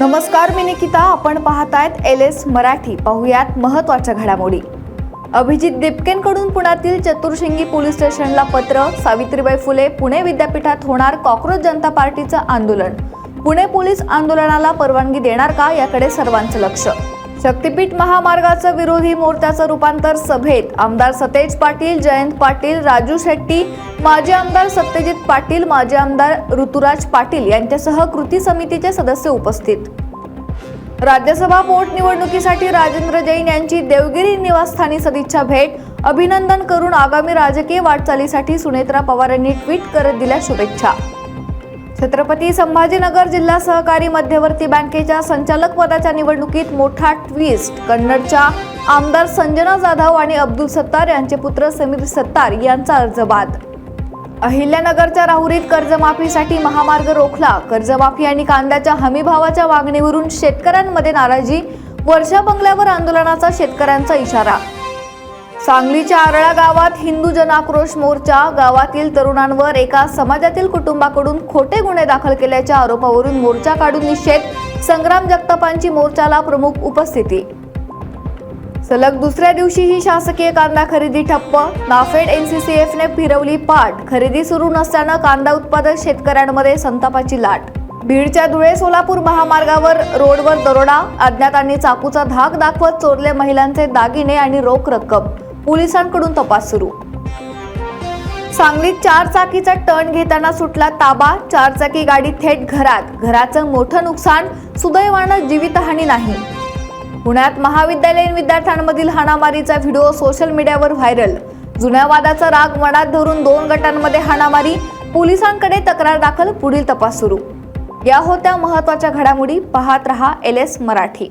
नमस्कार, मी निकिता. आपण पाहतायत LS मराठी. पाहुयात महत्त्वाच्या घडामोडी. अभिजित दिपकेंकडून पुण्यातील चतुर्शिंगी पोलीस स्टेशनला पत्र. सावित्रीबाई फुले पुणे विद्यापीठात होणार कॉकरोच जनता पार्टीचं आंदोलन. पुणे पोलीस आंदोलनाला परवानगी देणार का, याकडे सर्वांचं लक्ष. शक्तीपीठ महामार्गाचं विरोधी मोर्चाचं रूपांतर सभेत. आमदार सतेज पाटील, जयंत पाटील, राजू शेट्टी, माजी आमदार सत्यजित पाटील, माजी आमदार ऋतुराज पाटील यांच्यासह कृती समितीचे सदस्य उपस्थित. राज्यसभा पोटनिवडणुकीसाठी राजेंद्र जैन यांची देवगिरी निवासस्थानी सदिच्छा भेट. अभिनंदन करून आगामी राजकीय वाटचालीसाठी सुनेत्रा पवार यांनी ट्विट करत दिल्या शुभेच्छा. छत्रपती संभाजीनगर जिल्हा सहकारी मध्यवर्ती बँकेच्या संचालक पदाच्या निवडणुकीत मोठा ट्विस्ट. कन्नडच्या आमदार संजना जाधव आणि अब्दुल सत्तार यांचे पुत्र समीर सत्तार यांचा अर्ज बाद. अहिल्यानगरच्या राहुरीत कर्जमाफीसाठी महामार्ग रोखला. कर्जमाफी आणि कांद्याच्या हमीभावाच्या मागणीवरून शेतकऱ्यांमध्ये नाराजी. वर्षा बंगल्यावर आंदोलनाचा शेतकऱ्यांचा इशारा. सांगलीच्या आरळा गावात हिंदू जनआक्रोश मोर्चा. गावातील तरुणांवर एका समाजातील कुटुंबाकडून खोटे गुन्हे दाखल केल्याच्या आरोपावरून मोर्चा काढून निषेध. संग्राम जगतापांची मोर्चाला प्रमुख उपस्थिती. सलग दुसऱ्या दिवशीही शासकीय कांदा खरेदी ठप्प. नाफेड NCCFने फिरवली पाठ. खरेदी सुरू नसल्यानं कांदा उत्पादक शेतकऱ्यांमध्ये संतापाची लाट. बीडच्या धुळे सोलापूर महामार्गावर रोडवर दरोडा. अज्ञातांनी चाकूचा धाक दाखवत चोरले महिलांचे दागिने आणि रोख रक्कम. पोलिसांकडून तपास सुरू. सांगलीत 4 चाकीचा टर्न घेताना सुटला ताबा. 4 चाकी गाडी थेट घरात. घराचं मोठं नुकसान. सुदैवानं जीवितहानी नाही. पुण्यात महाविद्यालयीन विद्यार्थ्यांमधील हाणामारीचा व्हिडिओ सोशल मीडियावर व्हायरल. जुन्या वादाचा राग मनात धरून 2 गटांमध्ये हाणामारी. पोलिसांकडे तक्रार दाखल. पुढील तपास सुरू. या होत्या महत्त्वाच्या घडामोडी. पाहत रहा LS मराठी.